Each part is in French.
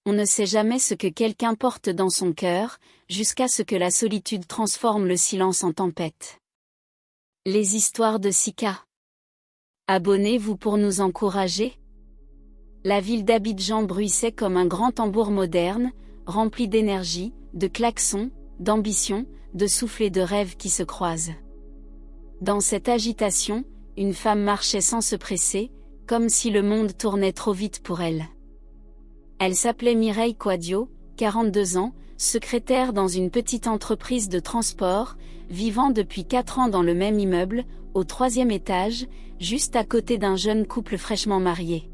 On ne sait jamais ce que quelqu'un porte dans son cœur, jusqu'à ce que la solitude transforme le silence en tempête. Les histoires de Sika. Abonnez-vous pour nous encourager. La ville d'Abidjan bruissait comme un grand tambour moderne, rempli d'énergie, de klaxons, d'ambition, de souffles et de rêves qui se croisent. Dans cette agitation, une femme marchait sans se presser, comme si le monde tournait trop vite pour elle. Elle s'appelait Mireille Quadio, 42 ans, secrétaire dans une petite entreprise de transport, vivant depuis 4 ans dans le même immeuble, au 3e étage, juste à côté d'un jeune couple fraîchement marié.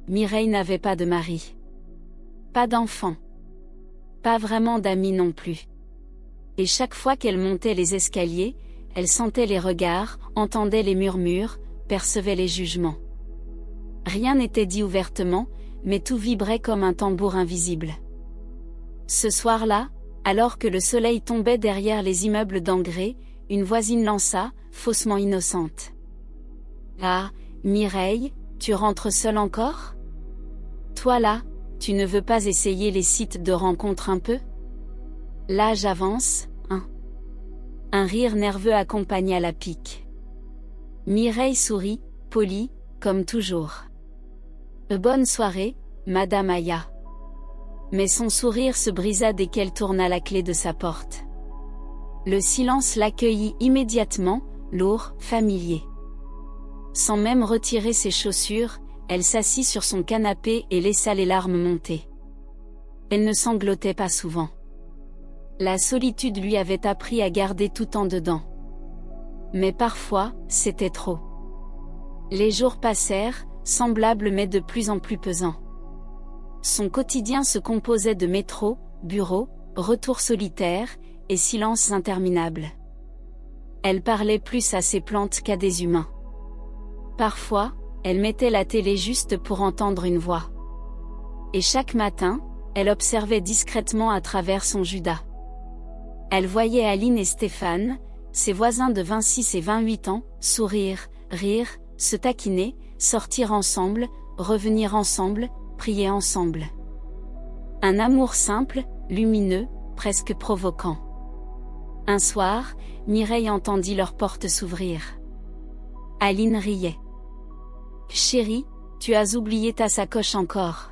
Mireille n'avait pas de mari. Pas d'enfant. Pas vraiment d'amis non plus. Et chaque fois qu'elle montait les escaliers, elle sentait les regards, entendait les murmures, percevait les jugements. Rien n'était dit ouvertement, mais tout vibrait comme un tambour invisible. Ce soir-là, alors que le soleil tombait derrière les immeubles d'engrais, une voisine lança, faussement innocente. « Ah, Mireille, tu rentres seule encore ? Toi là, tu ne veux pas essayer les sites de rencontres un peu ? L'âge avance, hein ?» Un rire nerveux accompagna la pique. Mireille sourit, polie, comme toujours. « Bonne soirée, Madame Aya. » Mais son sourire se brisa dès qu'elle tourna la clé de sa porte. Le silence l'accueillit immédiatement, lourd, familier. Sans même retirer ses chaussures, elle s'assit sur son canapé et laissa les larmes monter. Elle ne sanglotait pas souvent. La solitude lui avait appris à garder tout en dedans. Mais parfois, c'était trop. Les jours passèrent, semblables mais de plus en plus pesants. Son quotidien se composait de métro, bureau, retours solitaires, et silences interminables. Elle parlait plus à ses plantes qu'à des humains. Parfois, elle mettait la télé juste pour entendre une voix. Et chaque matin, elle observait discrètement à travers son judas. Elle voyait Aline et Stéphane, ses voisins de 26 et 28 ans, sourire, rire, se taquiner, sortir ensemble, revenir ensemble, prier ensemble. Un amour simple, lumineux, presque provoquant. Un soir, Mireille entendit leur porte s'ouvrir. Aline riait. « Chérie, tu as oublié ta sacoche encore. »«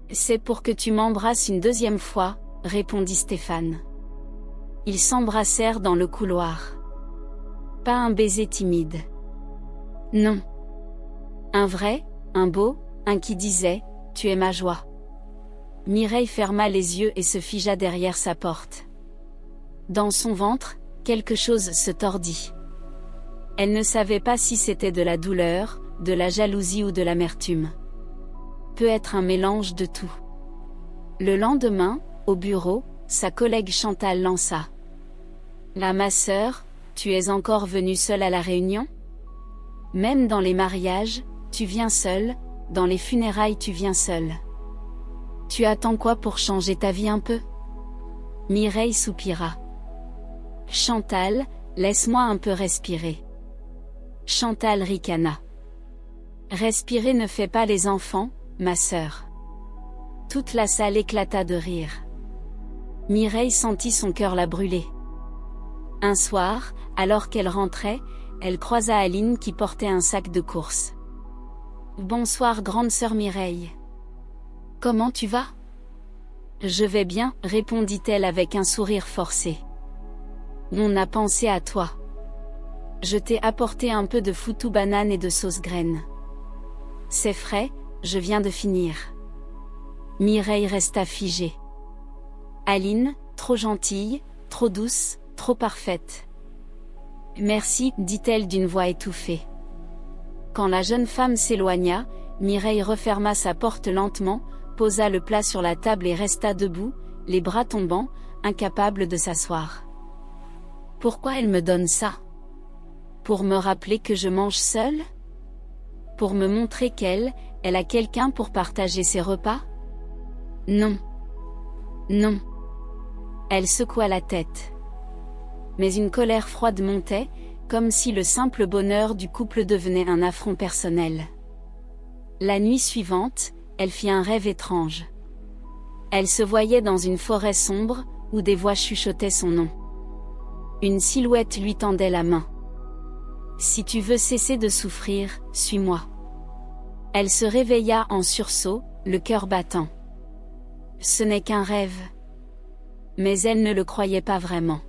C'est pour que tu m'embrasses une deuxième fois, » répondit Stéphane. Ils s'embrassèrent dans le couloir. Pas un baiser timide. Non. Un vrai, un beau, un qui disait « Tu es ma joie ». Mireille ferma les yeux et se figea derrière sa porte. Dans son ventre, quelque chose se tordit. Elle ne savait pas si c'était de la douleur, de la jalousie ou de l'amertume. Peut être un mélange de tout. Le lendemain, au bureau, sa collègue Chantal lança. « Là, ma sœur, tu es encore venue seule à la réunion ? Même dans les mariages, tu viens seule, dans les funérailles tu viens seule. Tu attends quoi pour changer ta vie un peu ?» Mireille soupira. « Chantal, laisse-moi un peu respirer. » Chantal ricana. « Respirer ne fait pas les enfants, ma sœur. » Toute la salle éclata de rire. Mireille sentit son cœur la brûler. Un soir, alors qu'elle rentrait, elle croisa Aline qui portait un sac de course. « Bonsoir grande sœur Mireille. Comment tu vas ? » « Je vais bien, » répondit-elle avec un sourire forcé. « On a pensé à toi. Je t'ai apporté un peu de foutou banane et de sauce graine. C'est frais, je viens de finir. » Mireille resta figée. Aline, trop gentille, trop douce, trop parfaite. « Merci, » dit-elle d'une voix étouffée. Quand la jeune femme s'éloigna, Mireille referma sa porte lentement, posa le plat sur la table et resta debout, les bras tombants, incapable de s'asseoir. Pourquoi elle me donne ça ? Pour me rappeler que je mange seule ? Pour me montrer elle a quelqu'un pour partager ses repas ? Non. Non. Elle secoua la tête. Mais une colère froide montait, comme si le simple bonheur du couple devenait un affront personnel. La nuit suivante, elle fit un rêve étrange. Elle se voyait dans une forêt sombre, où des voix chuchotaient son nom. Une silhouette lui tendait la main. Si tu veux cesser de souffrir, suis-moi. Elle se réveilla en sursaut, le cœur battant. Ce n'est qu'un rêve. Mais elle ne le croyait pas vraiment.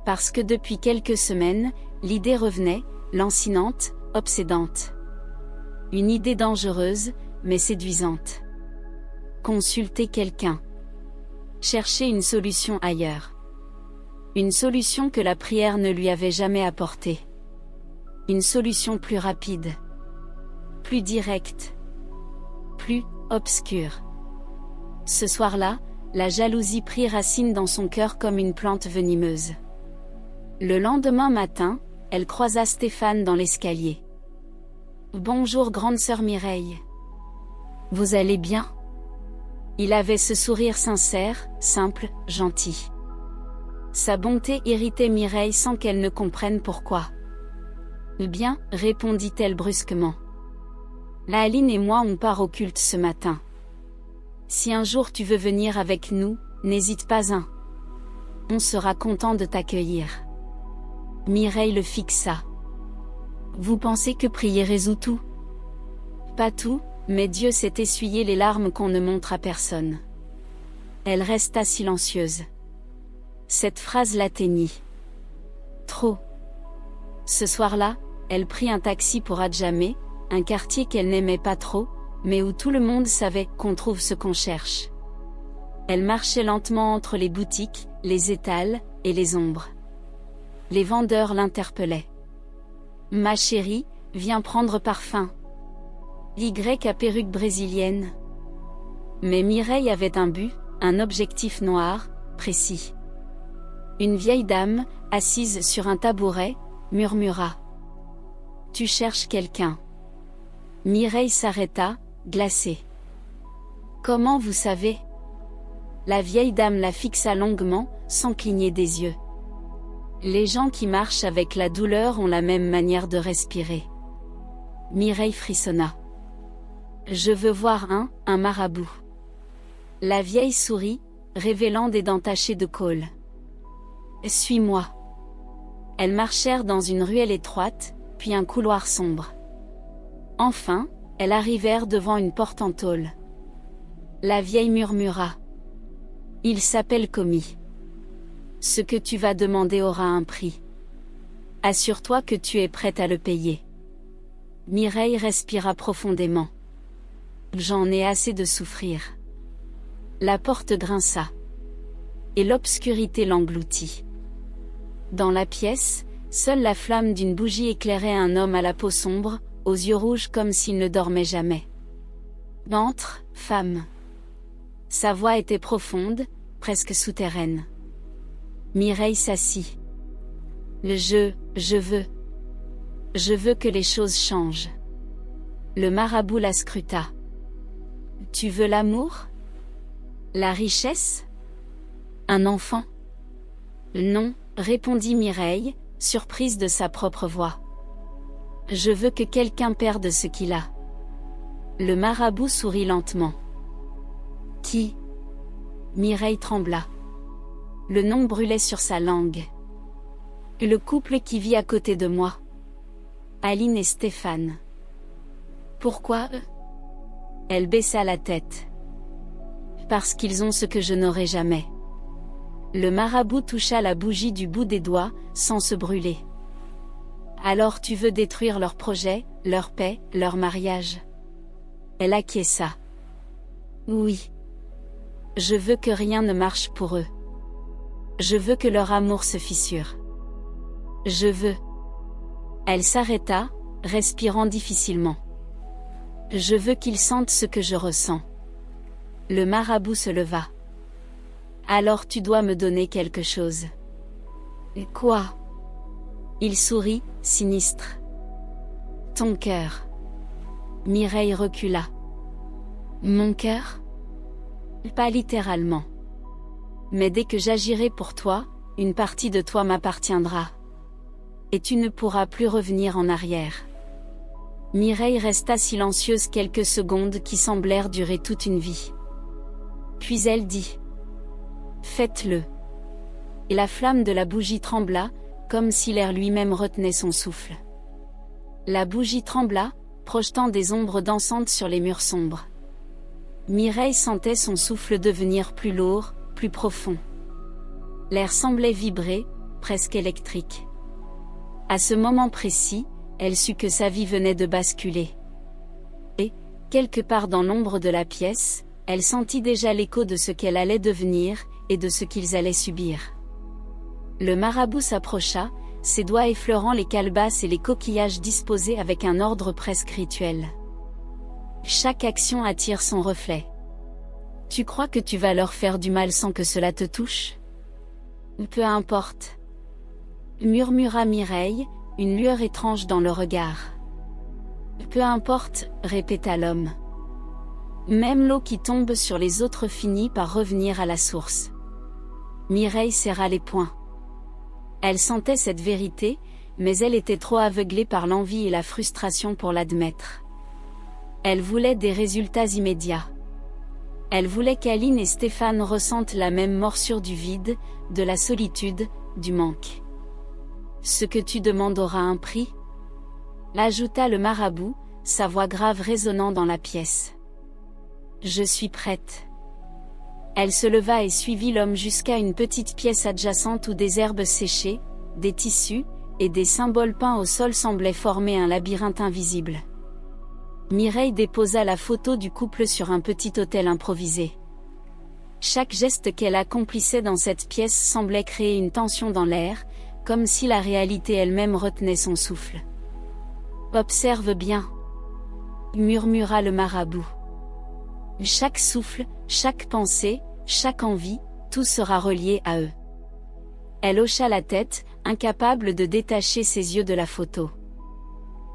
Parce que depuis quelques semaines, l'idée revenait, lancinante, obsédante. Une idée dangereuse, mais séduisante. Consulter quelqu'un. Chercher une solution ailleurs. Une solution que la prière ne lui avait jamais apportée. Une solution plus rapide. Plus directe. Plus obscure. Ce soir-là, la jalousie prit racine dans son cœur comme une plante venimeuse. Le lendemain matin, elle croisa Stéphane dans l'escalier. « Bonjour grande sœur Mireille. Vous allez bien ?» Il avait ce sourire sincère, simple, gentil. Sa bonté irritait Mireille sans qu'elle ne comprenne pourquoi. « Bien, répondit-elle brusquement. Aline et moi on part au culte ce matin. Si un jour tu veux venir avec nous, n'hésite pas un. On sera content de t'accueillir. » Mireille le fixa. « Vous pensez que prier résout tout ? » Pas tout, mais Dieu s'est essuyé les larmes qu'on ne montre à personne. Elle resta silencieuse. Cette phrase l'atteignit. Trop. Ce soir-là, elle prit un taxi pour Adjamé, un quartier qu'elle n'aimait pas trop, mais où tout le monde savait qu'on trouve ce qu'on cherche. Elle marchait lentement entre les boutiques, les étals, et les ombres. Les vendeurs l'interpellaient. « Ma chérie, viens prendre parfum. Y à perruque brésilienne. » Mais Mireille avait un but, un objectif noir, précis. Une vieille dame, assise sur un tabouret, murmura. « Tu cherches quelqu'un. » Mireille s'arrêta, glacée. « Comment vous savez ?» La vieille dame la fixa longuement, sans cligner des yeux. Les gens qui marchent avec la douleur ont la même manière de respirer. Mireille frissonna. Je veux voir un marabout. La vieille sourit, révélant des dents tachées de colle. Suis-moi. Elles marchèrent dans une ruelle étroite, puis un couloir sombre. Enfin, elles arrivèrent devant une porte en tôle. La vieille murmura. Il s'appelle Commis. Ce que tu vas demander aura un prix. Assure-toi que tu es prête à le payer. Mireille respira profondément. J'en ai assez de souffrir. La porte grinça. Et l'obscurité l'engloutit. Dans la pièce, seule la flamme d'une bougie éclairait un homme à la peau sombre, aux yeux rouges comme s'il ne dormait jamais. Entre, femme. Sa voix était profonde, presque souterraine. Mireille s'assit. Je veux. Je veux que les choses changent. Le marabout la scruta. Tu veux l'amour? La richesse? Un enfant? Non, répondit Mireille, surprise de sa propre voix. Je veux que quelqu'un perde ce qu'il a. Le marabout sourit lentement. Qui? Mireille trembla. Le nom brûlait sur sa langue. Le couple qui vit à côté de moi. Aline et Stéphane. Pourquoi eux? Elle baissa la tête. Parce qu'ils ont ce que je n'aurai jamais. Le marabout toucha la bougie du bout des doigts, sans se brûler. Alors tu veux détruire leur projet, leur paix, leur mariage? Elle acquiesça. Oui. Je veux que rien ne marche pour eux. Je veux que leur amour se fissure. Je veux. Elle s'arrêta, respirant difficilement. Je veux qu'ils sentent ce que je ressens. Le marabout se leva. Alors tu dois me donner quelque chose. Et quoi? Il sourit, sinistre. Ton cœur. Mireille recula. Mon cœur? Pas littéralement. Mais dès que j'agirai pour toi, une partie de toi m'appartiendra. Et tu ne pourras plus revenir en arrière. Mireille resta silencieuse quelques secondes qui semblèrent durer toute une vie. Puis elle dit: Faites-le. Et la flamme de la bougie trembla, comme si l'air lui-même retenait son souffle. La bougie trembla, projetant des ombres dansantes sur les murs sombres. Mireille sentait son souffle devenir plus lourd, plus profond. L'air semblait vibrer, presque électrique. À ce moment précis, elle sut que sa vie venait de basculer. Et, quelque part dans l'ombre de la pièce, elle sentit déjà l'écho de ce qu'elle allait devenir, et de ce qu'ils allaient subir. Le marabout s'approcha, ses doigts effleurant les calebasses et les coquillages disposés avec un ordre presque rituel. Chaque action attire son reflet. Tu crois que tu vas leur faire du mal sans que cela te touche? Peu importe. Murmura Mireille, une lueur étrange dans le regard. Peu importe, répéta l'homme. Même l'eau qui tombe sur les autres finit par revenir à la source. Mireille serra les poings. Elle sentait cette vérité, mais elle était trop aveuglée par l'envie et la frustration pour l'admettre. Elle voulait des résultats immédiats. Elle voulait qu'Aline et Stéphane ressentent la même morsure du vide, de la solitude, du manque. Ce que tu demandes aura un prix, ajouta le marabout, sa voix grave résonnant dans la pièce. Je suis prête. Elle se leva et suivit l'homme jusqu'à une petite pièce adjacente où des herbes séchées, des tissus, et des symboles peints au sol semblaient former un labyrinthe invisible. Mireille déposa la photo du couple sur un petit autel improvisé. Chaque geste qu'elle accomplissait dans cette pièce semblait créer une tension dans l'air, comme si la réalité elle-même retenait son souffle. Observe bien, murmura le marabout. Chaque souffle, chaque pensée, chaque envie, tout sera relié à eux. Elle hocha la tête, incapable de détacher ses yeux de la photo.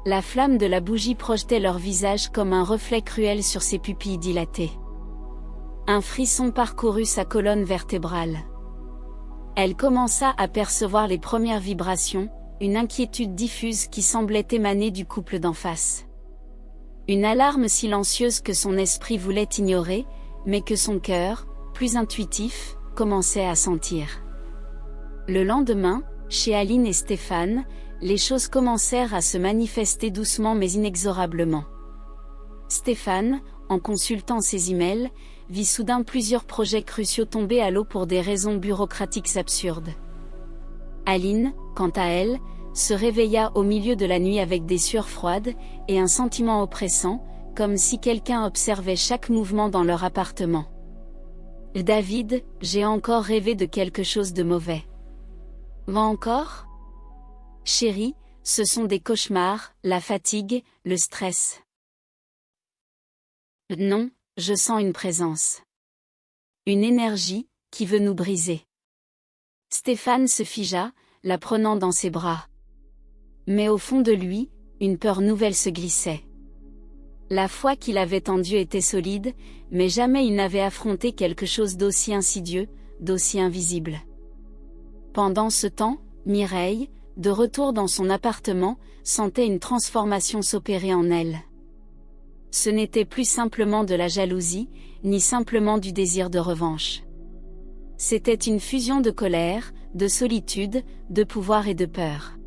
La flamme de la bougie projetait leur visage comme un reflet cruel sur ses pupilles dilatées. Un frisson parcourut sa colonne vertébrale. Elle commença à percevoir les premières vibrations, une inquiétude diffuse qui semblait émaner du couple d'en face. Une alarme silencieuse que son esprit voulait ignorer, mais que son cœur, plus intuitif, commençait à sentir. Le lendemain, chez Aline et Stéphane, les choses commencèrent à se manifester doucement mais inexorablement. Stéphane, en consultant ses emails, vit soudain plusieurs projets cruciaux tomber à l'eau pour des raisons bureaucratiques absurdes. Aline, quant à elle, se réveilla au milieu de la nuit avec des sueurs froides, et un sentiment oppressant, comme si quelqu'un observait chaque mouvement dans leur appartement. David, j'ai encore rêvé de quelque chose de mauvais. Va encore? Chérie, ce sont des cauchemars, la fatigue, le stress. Non, je sens une présence. Une énergie, qui veut nous briser. Stéphane se figea, la prenant dans ses bras. Mais au fond de lui, une peur nouvelle se glissait. La foi qu'il avait en Dieu était solide, mais jamais il n'avait affronté quelque chose d'aussi insidieux, d'aussi invisible. Pendant ce temps, Mireille, de retour dans son appartement, sentait une transformation s'opérer en elle. Ce n'était plus simplement de la jalousie, ni simplement du désir de revanche. C'était une fusion de colère, de solitude, de pouvoir et de peur.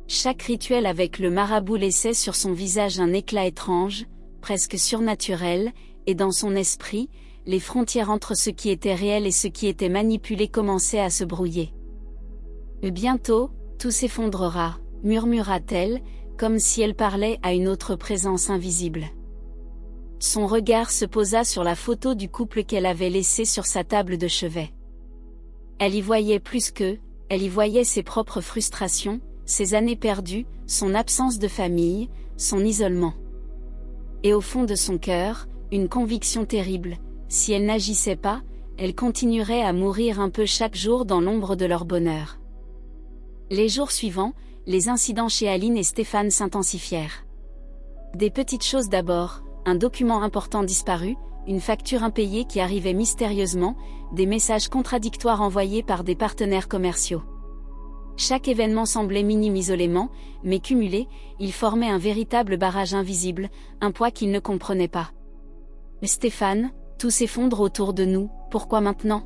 Chaque rituel avec le marabout laissait sur son visage un éclat étrange, presque surnaturel, et dans son esprit, les frontières entre ce qui était réel et ce qui était manipulé commençaient à se brouiller. Bientôt, tout s'effondrera, murmura-t-elle, comme si elle parlait à une autre présence invisible. Son regard se posa sur la photo du couple qu'elle avait laissée sur sa table de chevet. Elle y voyait plus qu'eux, elle y voyait ses propres frustrations, ses années perdues, son absence de famille, son isolement. Et au fond de son cœur, une conviction terrible, si elle n'agissait pas, elle continuerait à mourir un peu chaque jour dans l'ombre de leur bonheur. Les jours suivants, les incidents chez Aline et Stéphane s'intensifièrent. Des petites choses d'abord, un document important disparu, une facture impayée qui arrivait mystérieusement, des messages contradictoires envoyés par des partenaires commerciaux. Chaque événement semblait minime isolément, mais cumulé, il formait un véritable barrage invisible, un poids qu'il ne comprenait pas. Stéphane, Tout s'effondre autour de nous, pourquoi maintenant?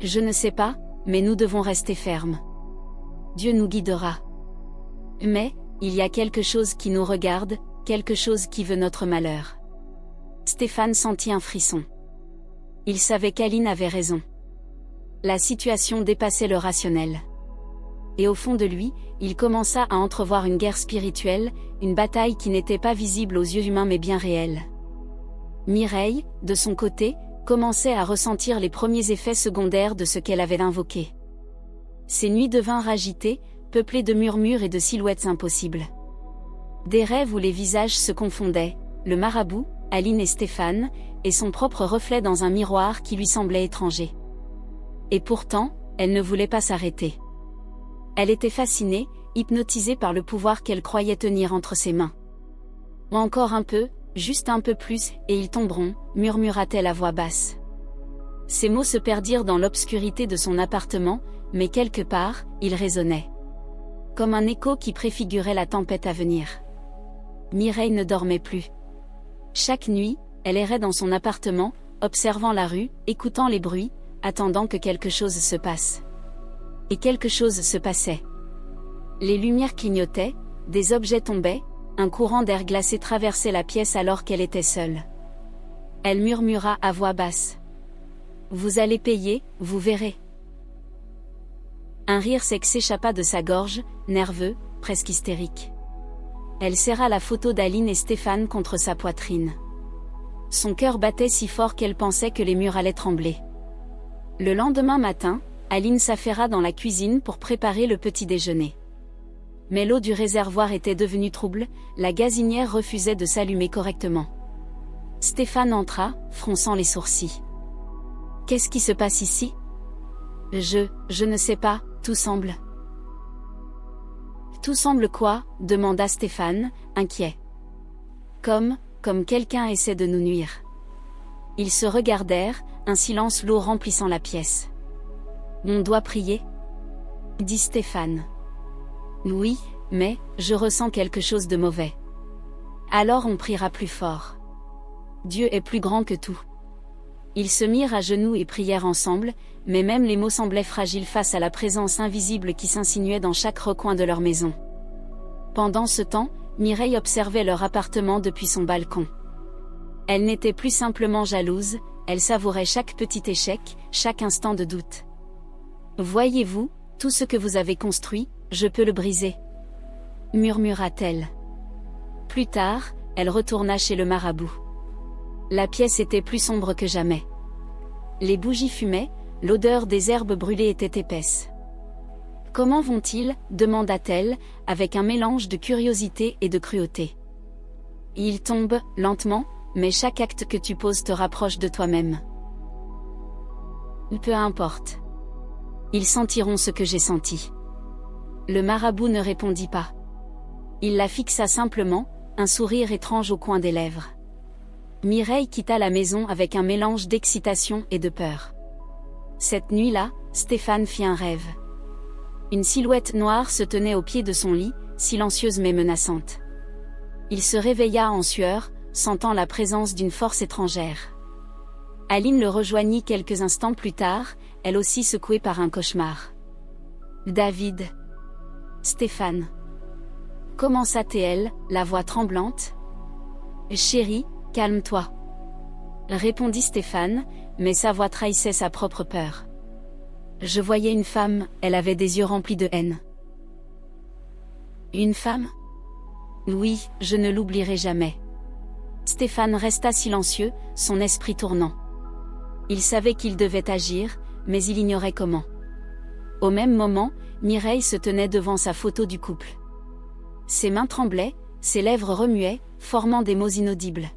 Je ne sais pas, mais nous devons rester fermes. Dieu nous guidera. Mais, il y a quelque chose qui nous regarde, quelque chose qui veut notre malheur. Stéphane sentit un frisson. Il savait qu'Aline avait raison. La situation dépassait le rationnel. Et au fond de lui, il commença à entrevoir une guerre spirituelle, une bataille qui n'était pas visible aux yeux humains mais bien réelle. Mireille, de son côté, commençait à ressentir les premiers effets secondaires de ce qu'elle avait invoqué. Ses nuits devinrent agitées, peuplées de murmures et de silhouettes impossibles. Des rêves où les visages se confondaient, le marabout, Aline et Stéphane, et son propre reflet dans un miroir qui lui semblait étranger. Et pourtant, elle ne voulait pas s'arrêter. Elle était fascinée, hypnotisée par le pouvoir qu'elle croyait tenir entre ses mains. Encore un peu, juste un peu plus, et ils tomberont, murmura-t-elle à voix basse. Ces mots se perdirent dans l'obscurité de son appartement, mais quelque part, ils résonnaient. Comme un écho qui préfigurait la tempête à venir. Mireille ne dormait plus. Chaque nuit, elle errait dans son appartement, observant la rue, écoutant les bruits, attendant que quelque chose se passe. Et quelque chose se passait. Les lumières clignotaient, des objets tombaient, un courant d'air glacé traversait la pièce alors qu'elle était seule. Elle murmura à voix basse. « Vous allez payer, vous verrez. » Un rire sec s'échappa de sa gorge, nerveux, presque hystérique. Elle serra la photo d'Aline et Stéphane contre sa poitrine. Son cœur battait si fort qu'elle pensait que les murs allaient trembler. Le lendemain matin, Aline s'affaira dans la cuisine pour préparer le petit déjeuner. Mais l'eau du réservoir était devenue trouble, la gazinière refusait de s'allumer correctement. Stéphane entra, fronçant les sourcils. « Qu'est-ce qui se passe ici ? » Je ne sais pas, tout semble. « Tout semble quoi ? » demanda Stéphane, inquiet. Comme quelqu'un essaie de nous nuire. Ils se regardèrent, un silence lourd remplissant la pièce. « On doit prier ? » dit Stéphane. « Oui, mais, je ressens quelque chose de mauvais. » Alors on priera plus fort. Dieu est plus grand que tout. Ils se mirent à genoux et prièrent ensemble, mais même les mots semblaient fragiles face à la présence invisible qui s'insinuait dans chaque recoin de leur maison. Pendant ce temps, Mireille observait leur appartement depuis son balcon. Elle n'était plus simplement jalouse, elle savourait chaque petit échec, chaque instant de doute. « Voyez-vous, tout ce que vous avez construit, je peux le briser. » murmura-t-elle. Plus tard, elle retourna chez le marabout. La pièce était plus sombre que jamais. Les bougies fumaient, l'odeur des herbes brûlées était épaisse. « Comment vont-ils ? » demanda-t-elle, avec un mélange de curiosité et de cruauté. « Ils tombent, lentement, mais chaque acte que tu poses te rapproche de toi-même. » Peu importe. Ils sentiront ce que j'ai senti. Le marabout ne répondit pas. Il la fixa simplement, un sourire étrange au coin des lèvres. Mireille quitta la maison avec un mélange d'excitation et de peur. Cette nuit-là, Stéphane fit un rêve. Une silhouette noire se tenait au pied de son lit, silencieuse mais menaçante. Il se réveilla en sueur, sentant la présence d'une force étrangère. Aline le rejoignit quelques instants plus tard, elle aussi secouée par un cauchemar. « David. Stéphane. » commença-t-elle, la voix tremblante. « Chérie, calme-toi. » répondit Stéphane, mais sa voix trahissait sa propre peur. « Je voyais une femme, elle avait des yeux remplis de haine. » « Une femme ? » Oui, je ne l'oublierai jamais. Stéphane resta silencieux, son esprit tournant. Il savait qu'il devait agir, mais il ignorait comment. Au même moment, Mireille se tenait devant sa photo du couple. Ses mains tremblaient, ses lèvres remuaient, formant des mots inaudibles.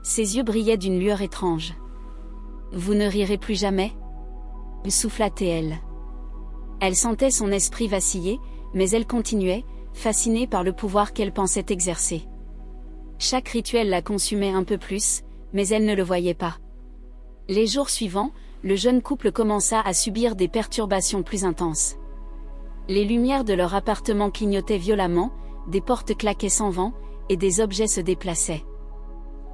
Ses yeux brillaient d'une lueur étrange. « Vous ne rirez plus jamais ?» souffla-t-elle. Elle sentait son esprit vaciller, mais elle continuait, fascinée par le pouvoir qu'elle pensait exercer. Chaque rituel la consumait un peu plus, mais elle ne le voyait pas. Les jours suivants, le jeune couple commença à subir des perturbations plus intenses. Les lumières de leur appartement clignotaient violemment, des portes claquaient sans vent, et des objets se déplaçaient.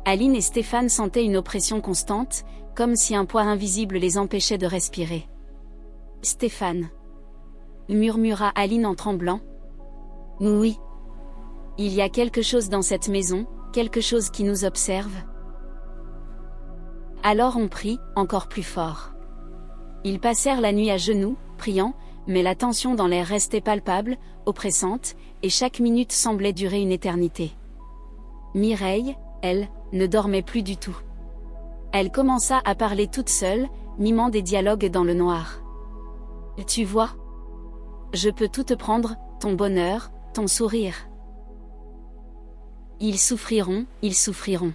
Aline et Stéphane sentaient une oppression constante, comme si un poids invisible les empêchait de respirer. « Stéphane » murmura Aline en tremblant. « Oui. Il y a quelque chose dans cette maison, quelque chose qui nous observe. » Alors on prie, encore plus fort. Ils passèrent la nuit à genoux, priant, mais la tension dans l'air restait palpable, oppressante, et chaque minute semblait durer une éternité. Mireille, elle, ne dormait plus du tout. Elle commença à parler toute seule, mimant des dialogues dans le noir. « Tu vois ? Je peux tout te prendre, ton bonheur, ton sourire. Ils souffriront, ils souffriront. »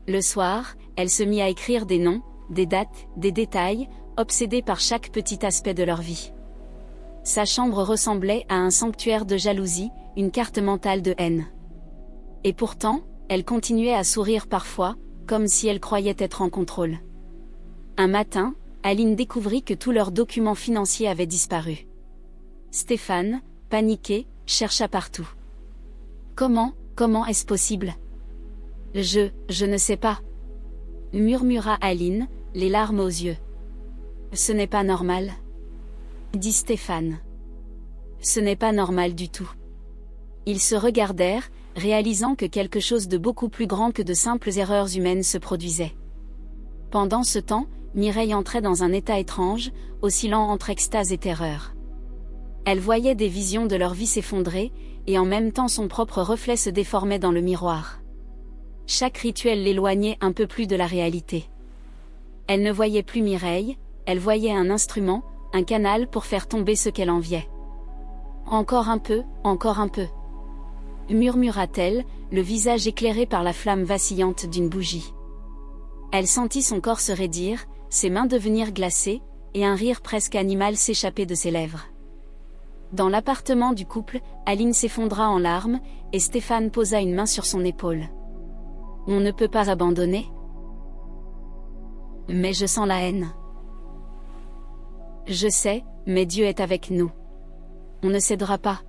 Le soir, elle se mit à écrire des noms, des dates, des détails, obsédée par chaque petit aspect de leur vie. Sa chambre ressemblait à un sanctuaire de jalousie, une carte mentale de haine. Et pourtant, elle continuait à sourire parfois, comme si elle croyait être en contrôle. Un matin, Aline découvrit que tous leurs documents financiers avaient disparu. Stéphane, paniqué, chercha partout. « Comment est-ce possible ? Je ne sais pas. » murmura Aline, les larmes aux yeux. « Ce n'est pas normal. » dit Stéphane. « Ce n'est pas normal du tout. » Ils se regardèrent, réalisant que quelque chose de beaucoup plus grand que de simples erreurs humaines se produisait. Pendant ce temps, Mireille entrait dans un état étrange, oscillant entre extase et terreur. Elle voyait des visions de leur vie s'effondrer, et en même temps son propre reflet se déformait dans le miroir. Chaque rituel l'éloignait un peu plus de la réalité. Elle ne voyait plus Mireille, elle voyait un instrument, un canal pour faire tomber ce qu'elle enviait. « Encore un peu, murmura-t-elle, le visage éclairé par la flamme vacillante d'une bougie. Elle sentit son corps se raidir, ses mains devenir glacées, et un rire presque animal s'échapper de ses lèvres. Dans l'appartement du couple, Aline s'effondra en larmes, et Stéphane posa une main sur son épaule. « On ne peut pas abandonner. » « Mais je sens la haine. »« Je sais, mais Dieu est avec nous. On ne cédera pas. »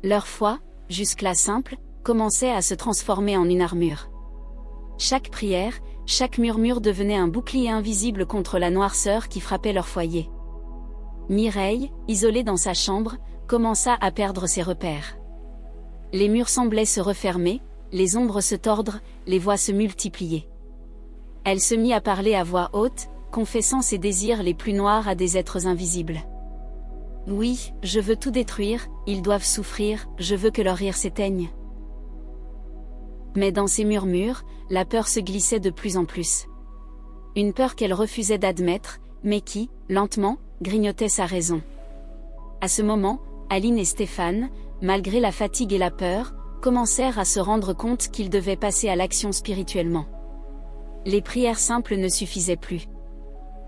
Leur foi, jusque-là simple, commençait à se transformer en une armure. Chaque prière, chaque murmure devenait un bouclier invisible contre la noirceur qui frappait leur foyer. Mireille, isolée dans sa chambre, commença à perdre ses repères. Les murs semblaient se refermer, les ombres se tordre, les voix se multiplier. Elle se mit à parler à voix haute, confessant ses désirs les plus noirs à des êtres invisibles. « Oui, je veux tout détruire, ils doivent souffrir, je veux que leur rire s'éteigne. » Mais dans ces murmures, la peur se glissait de plus en plus. Une peur qu'elle refusait d'admettre, mais qui, lentement, grignotait sa raison. À ce moment, Aline et Stéphane, malgré la fatigue et la peur, commencèrent à se rendre compte qu'ils devaient passer à l'action spirituellement. Les prières simples ne suffisaient plus.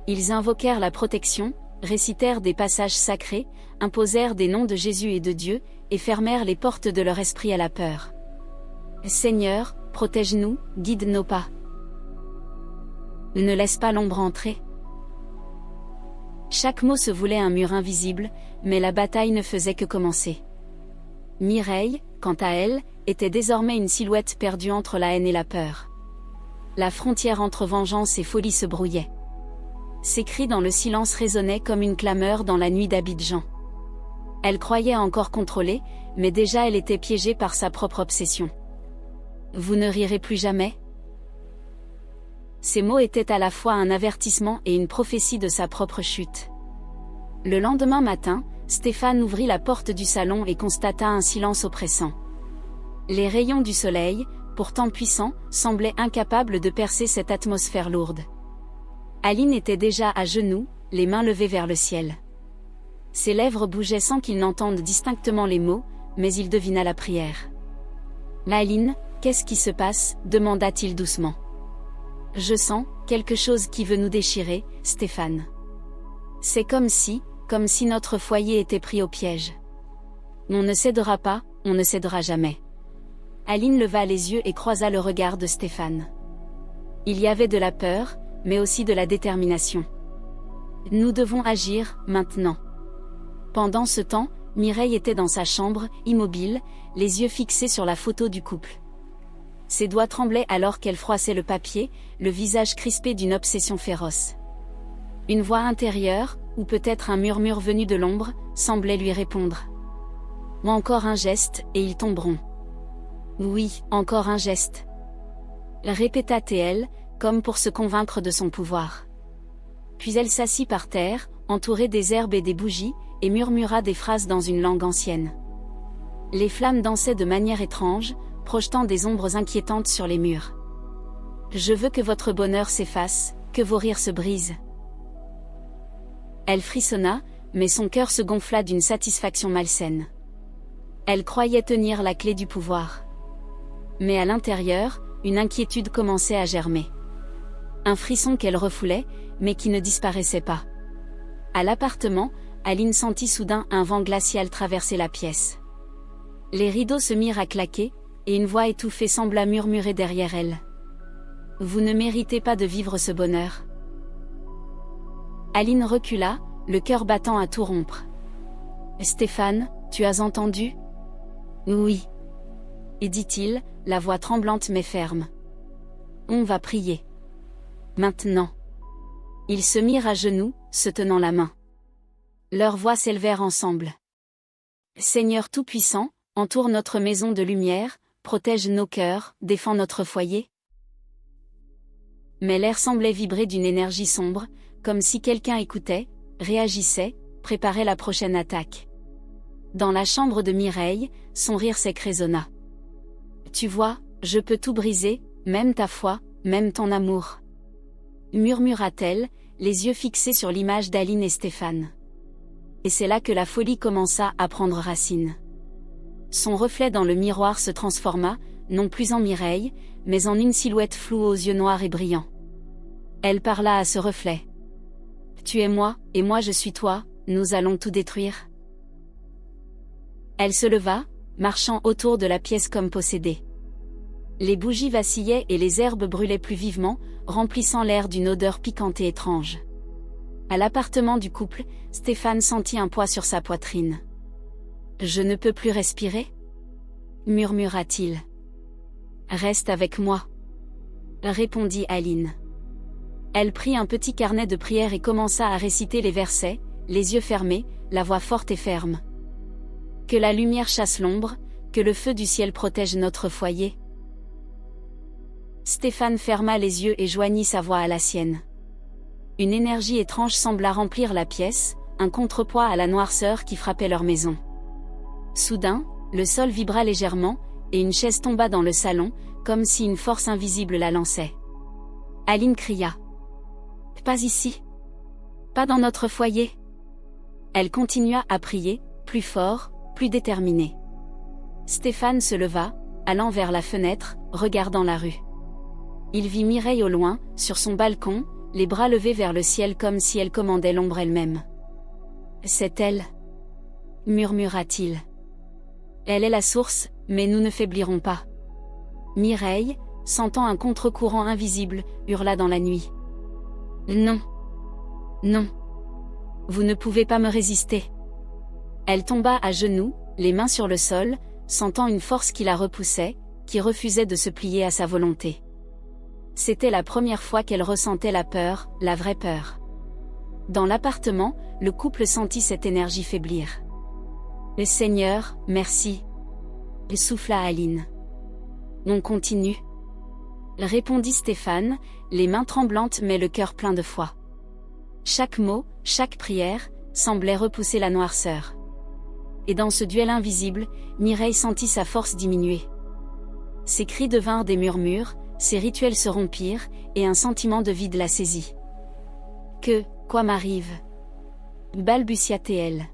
Ils invoquèrent la protection, récitèrent des passages sacrés, imposèrent des noms de Jésus et de Dieu, et fermèrent les portes de leur esprit à la peur. « Seigneur, protège-nous, guide nos pas. Ne laisse pas l'ombre entrer. » Chaque mot se voulait un mur invisible, mais la bataille ne faisait que commencer. Mireille, quant à elle, était désormais une silhouette perdue entre la haine et la peur. La frontière entre vengeance et folie se brouillait. Ses cris dans le silence résonnaient comme une clameur dans la nuit d'Abidjan. Elle croyait encore contrôler, mais déjà elle était piégée par sa propre obsession. « Vous ne rirez plus jamais ?» Ces mots étaient à la fois un avertissement et une prophétie de sa propre chute. Le lendemain matin, Stéphane ouvrit la porte du salon et constata un silence oppressant. Les rayons du soleil, pourtant puissants, semblaient incapables de percer cette atmosphère lourde. Aline était déjà à genoux, les mains levées vers le ciel. Ses lèvres bougeaient sans qu'il n'entende distinctement les mots, mais il devina la prière. « Aline, qu'est-ce qui se passe ?» demanda-t-il doucement. « Je sens quelque chose qui veut nous déchirer, Stéphane. C'est comme si notre foyer était pris au piège. On ne cédera pas, on ne cédera jamais. » Aline leva les yeux et croisa le regard de Stéphane. Il y avait de la peur, mais aussi de la détermination. « Nous devons agir, maintenant. » Pendant ce temps, Mireille était dans sa chambre, immobile, les yeux fixés sur la photo du couple. Ses doigts tremblaient alors qu'elle froissait le papier, le visage crispé d'une obsession féroce. Une voix intérieure, ou peut-être un murmure venu de l'ombre, semblait lui répondre. Ou encore un geste, et ils tomberont. Oui, encore un geste. Répéta-t-elle, comme pour se convaincre de son pouvoir. Puis elle s'assit par terre, entourée des herbes et des bougies, et murmura des phrases dans une langue ancienne. Les flammes dansaient de manière étrange, projetant des ombres inquiétantes sur les murs. Je veux que votre bonheur s'efface, que vos rires se brisent. Elle frissonna, mais son cœur se gonfla d'une satisfaction malsaine. Elle croyait tenir la clé du pouvoir. Mais à l'intérieur, une inquiétude commençait à germer. Un frisson qu'elle refoulait, mais qui ne disparaissait pas. À l'appartement, Aline sentit soudain un vent glacial traverser la pièce. Les rideaux se mirent à claquer, et une voix étouffée sembla murmurer derrière elle. Vous ne méritez pas de vivre ce bonheur. Aline recula, le cœur battant à tout rompre. Stéphane, tu as entendu? Oui. Et dit-il, la voix tremblante mais ferme. On va prier. Maintenant. Ils se mirent à genoux, se tenant la main. Leurs voix s'élevèrent ensemble. Seigneur Tout-Puissant, entoure notre maison de lumière, protège nos cœurs, défends notre foyer. Mais l'air semblait vibrer d'une énergie sombre, comme si quelqu'un écoutait, réagissait, préparait la prochaine attaque. Dans la chambre de Mireille, son rire sec résonna. Tu vois, je peux tout briser, même ta foi, même ton amour. Murmura-t-elle, les yeux fixés sur l'image d'Aline et Stéphane. Et c'est là que la folie commença à prendre racine. Son reflet dans le miroir se transforma, non plus en Mireille, mais en une silhouette floue aux yeux noirs et brillants. Elle parla à ce reflet. Tu es moi, et moi je suis toi, nous allons tout détruire. Elle se leva, marchant autour de la pièce comme possédée. Les bougies vacillaient et les herbes brûlaient plus vivement, remplissant l'air d'une odeur piquante et étrange. À l'appartement du couple, Stéphane sentit un poids sur sa poitrine. « Je ne peux plus respirer » murmura-t-il. « Reste avec moi » répondit Aline. Elle prit un petit carnet de prières et commença à réciter les versets, les yeux fermés, la voix forte et ferme. « Que la lumière chasse l'ombre, que le feu du ciel protège notre foyer. » Stéphane ferma les yeux et joignit sa voix à la sienne. Une énergie étrange sembla remplir la pièce, un contrepoids à la noirceur qui frappait leur maison. Soudain, le sol vibra légèrement, et une chaise tomba dans le salon, comme si une force invisible la lançait. Aline cria. « Pas ici. Pas dans notre foyer. » Elle continua à prier, plus fort, plus déterminée. Stéphane se leva, allant vers la fenêtre, regardant la rue. Il vit Mireille au loin, sur son balcon, les bras levés vers le ciel comme si elle commandait l'ombre elle-même. « C'est elle » murmura-t-il. « Elle est la source, mais nous ne faiblirons pas. » Mireille, sentant un contre-courant invisible, hurla dans la nuit. « Non. Non. Vous ne pouvez pas me résister. » Elle tomba à genoux, les mains sur le sol, sentant une force qui la repoussait, qui refusait de se plier à sa volonté. C'était la première fois qu'elle ressentait la peur, la vraie peur. Dans l'appartement, le couple sentit cette énergie faiblir. « Le Seigneur, merci » souffla Aline. « On continue » répondit Stéphane, les mains tremblantes mais le cœur plein de foi. Chaque mot, chaque prière, semblait repousser la noirceur. Et dans ce duel invisible, Mireille sentit sa force diminuer. Ses cris devinrent des murmures, ses rituels se rompirent, et un sentiment de vide la saisit. « Quoi m'arrive » balbutia-t-elle.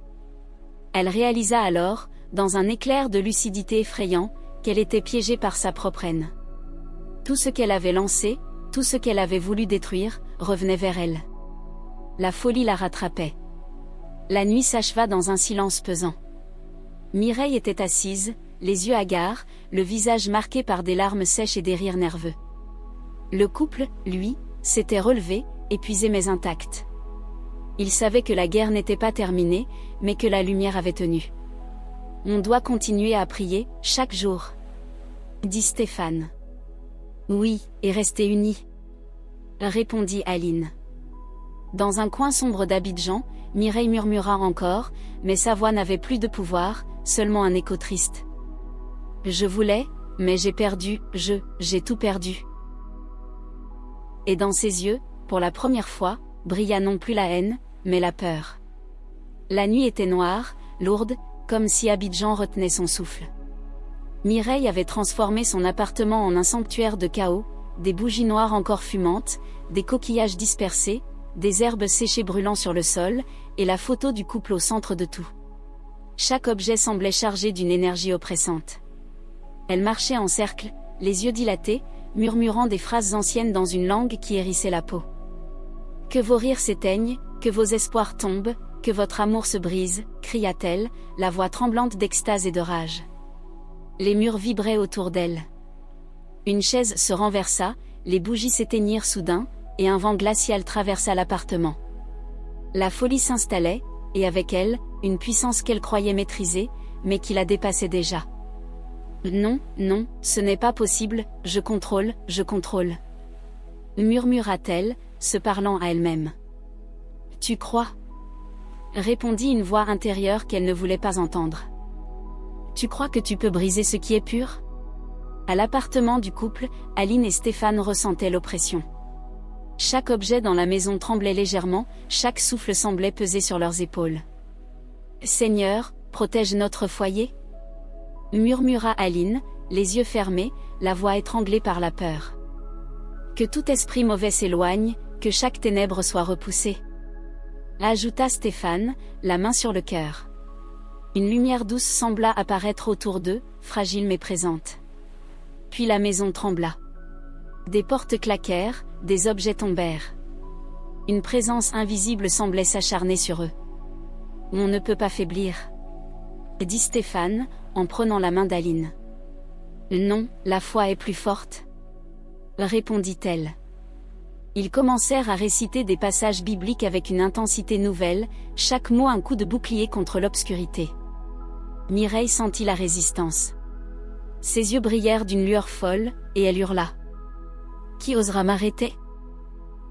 Elle réalisa alors, dans un éclair de lucidité effrayant, qu'elle était piégée par sa propre haine. Tout ce qu'elle avait lancé, tout ce qu'elle avait voulu détruire, revenait vers elle. La folie la rattrapait. La nuit s'acheva dans un silence pesant. Mireille était assise, les yeux hagards, le visage marqué par des larmes sèches et des rires nerveux. Le couple, lui, s'était relevé, épuisé mais intact. Il savait que la guerre n'était pas terminée, mais que la lumière avait tenu. « On doit continuer à prier, chaque jour » dit Stéphane. Oui, et rester unis, répondit Aline. Dans un coin sombre d'Abidjan, Mireille murmura encore, mais sa voix n'avait plus de pouvoir, seulement un écho triste. Je voulais, mais j'ai perdu, j'ai tout perdu. Et dans ses yeux, pour la première fois, brilla non plus la haine, mais la peur. La nuit était noire, lourde, comme si Abidjan retenait son souffle. Mireille avait transformé son appartement en un sanctuaire de chaos, des bougies noires encore fumantes, des coquillages dispersés, des herbes séchées brûlant sur le sol, et la photo du couple au centre de tout. Chaque objet semblait chargé d'une énergie oppressante. Elle marchait en cercle, les yeux dilatés, murmurant des phrases anciennes dans une langue qui hérissait la peau. Que vos rires s'éteignent, que vos espoirs tombent, que votre amour se brise, cria-t-elle, la voix tremblante d'extase et de rage. Les murs vibraient autour d'elle. Une chaise se renversa, les bougies s'éteignirent soudain, et un vent glacial traversa l'appartement. La folie s'installait, et avec elle, une puissance qu'elle croyait maîtriser, mais qui la dépassait déjà. Non, non, ce n'est pas possible, je contrôle, murmura-t-elle, se parlant à elle-même. Tu crois ? Répondit une voix intérieure qu'elle ne voulait pas entendre. Tu crois que tu peux briser ce qui est pur ? À l'appartement du couple, Aline et Stéphane ressentaient l'oppression. Chaque objet dans la maison tremblait légèrement, chaque souffle semblait peser sur leurs épaules. Seigneur, protège notre foyer ? Murmura Aline, les yeux fermés, la voix étranglée par la peur. Que tout esprit mauvais s'éloigne, que chaque ténèbre soit repoussée. Ajouta Stéphane, la main sur le cœur. Une lumière douce sembla apparaître autour d'eux, fragile mais présente. Puis la maison trembla. Des portes claquèrent, des objets tombèrent. Une présence invisible semblait s'acharner sur eux. On ne peut pas faiblir, dit Stéphane, en prenant la main d'Aline. Non, la foi est plus forte, répondit-elle. Ils commencèrent à réciter des passages bibliques avec une intensité nouvelle, chaque mot un coup de bouclier contre l'obscurité. Mireille sentit la résistance. Ses yeux brillèrent d'une lueur folle, et elle hurla. Qui osera m'arrêter ?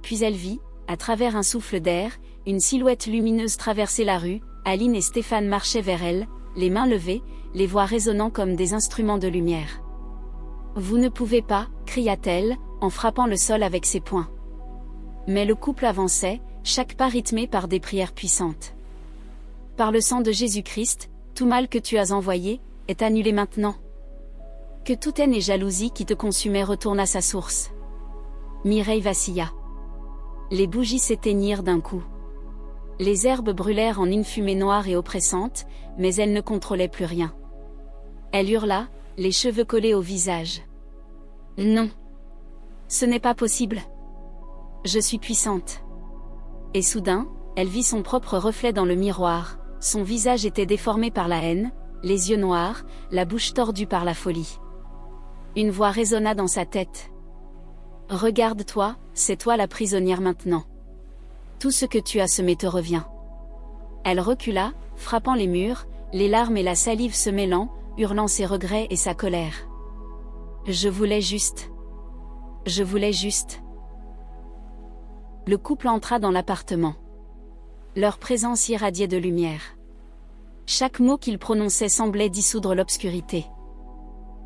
Puis elle vit, à travers un souffle d'air, une silhouette lumineuse traverser la rue. Aline et Stéphane marchaient vers elle, les mains levées, les voix résonnant comme des instruments de lumière. Vous ne pouvez pas, cria-t-elle, en frappant le sol avec ses poings. Mais le couple avançait, chaque pas rythmé par des prières puissantes. Par le sang de Jésus-Christ, tout mal que tu as envoyé, est annulé maintenant. Que toute haine et jalousie qui te consumait retourne à sa source. Mireille vacilla. Les bougies s'éteignirent d'un coup. Les herbes brûlèrent en une fumée noire et oppressante, mais elle ne contrôlait plus rien. Elle hurla, les cheveux collés au visage. Non. Ce n'est pas possible. Je suis puissante. Et soudain, elle vit son propre reflet dans le miroir, son visage était déformé par la haine, les yeux noirs, la bouche tordue par la folie. Une voix résonna dans sa tête. Regarde-toi, c'est toi la prisonnière maintenant. Tout ce que tu as semé te revient. Elle recula, frappant les murs, les larmes et la salive se mêlant, hurlant ses regrets et sa colère. Je voulais juste. Je voulais juste. Le couple entra dans l'appartement. Leur présence irradiait de lumière. Chaque mot qu'ils prononçaient semblait dissoudre l'obscurité.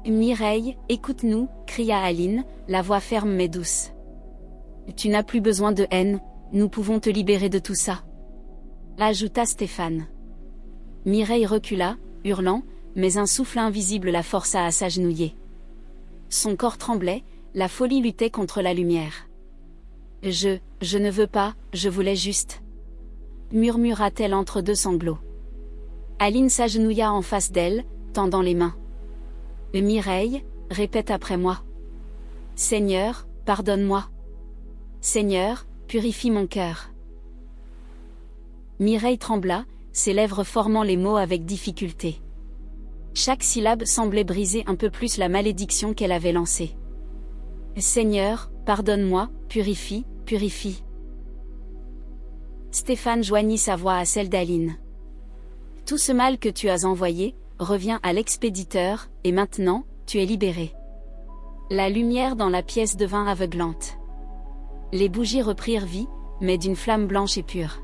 Mireille, écoute-nous, cria Aline, la voix ferme mais douce. Tu n'as plus besoin de haine, nous pouvons te libérer de tout ça. Ajouta Stéphane. Mireille recula, hurlant, mais un souffle invisible la força à s'agenouiller. Son corps tremblait, la folie luttait contre la lumière. Je ne veux pas, je voulais juste. Murmura-t-elle entre deux sanglots. Aline s'agenouilla en face d'elle, tendant les mains. Mireille, répète après moi. Seigneur, pardonne-moi. Seigneur, purifie mon cœur. Mireille trembla, ses lèvres formant les mots avec difficulté. Chaque syllabe semblait briser un peu plus la malédiction qu'elle avait lancée. Seigneur, pardonne-moi, purifie, purifie. Stéphane joignit sa voix à celle d'Aline. Tout ce mal que tu as envoyé, revient à l'expéditeur, et maintenant, tu es libéré. La lumière dans la pièce devint aveuglante. Les bougies reprirent vie, mais d'une flamme blanche et pure.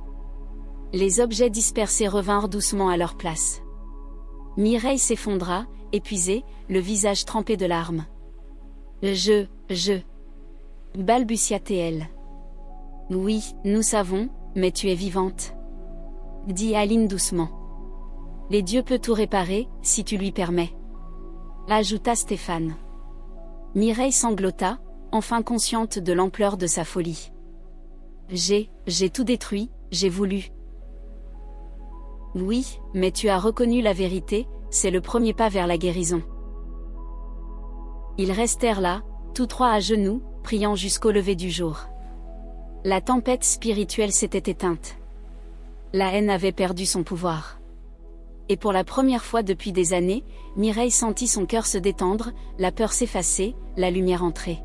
Les objets dispersés revinrent doucement à leur place. Mireille s'effondra, épuisée, le visage trempé de larmes. Je, balbutia-t-elle. Oui, nous savons, mais tu es vivante, dit Aline doucement. Les dieux peuvent tout réparer, si tu lui permets, ajouta Stéphane. Mireille sanglota, enfin consciente de l'ampleur de sa folie. J'ai tout détruit, j'ai voulu. Oui, mais tu as reconnu la vérité, c'est le premier pas vers la guérison. Ils restèrent là, tous trois à genoux, priant jusqu'au lever du jour. La tempête spirituelle s'était éteinte. La haine avait perdu son pouvoir. Et pour la première fois depuis des années, Mireille sentit son cœur se détendre, la peur s'effacer, la lumière entrer.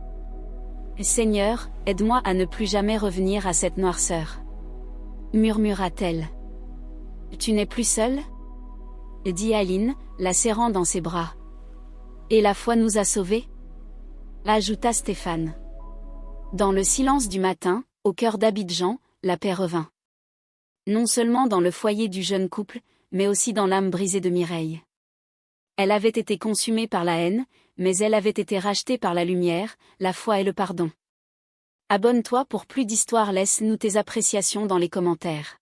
Seigneur, aide-moi à ne plus jamais revenir à cette noirceur, murmura-t-elle. Tu n'es plus seule ? Dit Aline, la serrant dans ses bras. Et la foi nous a sauvés ? Ajouta Stéphane. Dans le silence du matin, au cœur d'Abidjan, la paix revint. Non seulement dans le foyer du jeune couple, mais aussi dans l'âme brisée de Mireille. Elle avait été consumée par la haine, mais elle avait été rachetée par la lumière, la foi et le pardon. Abonne-toi pour plus d'histoires, laisse-nous tes appréciations dans les commentaires.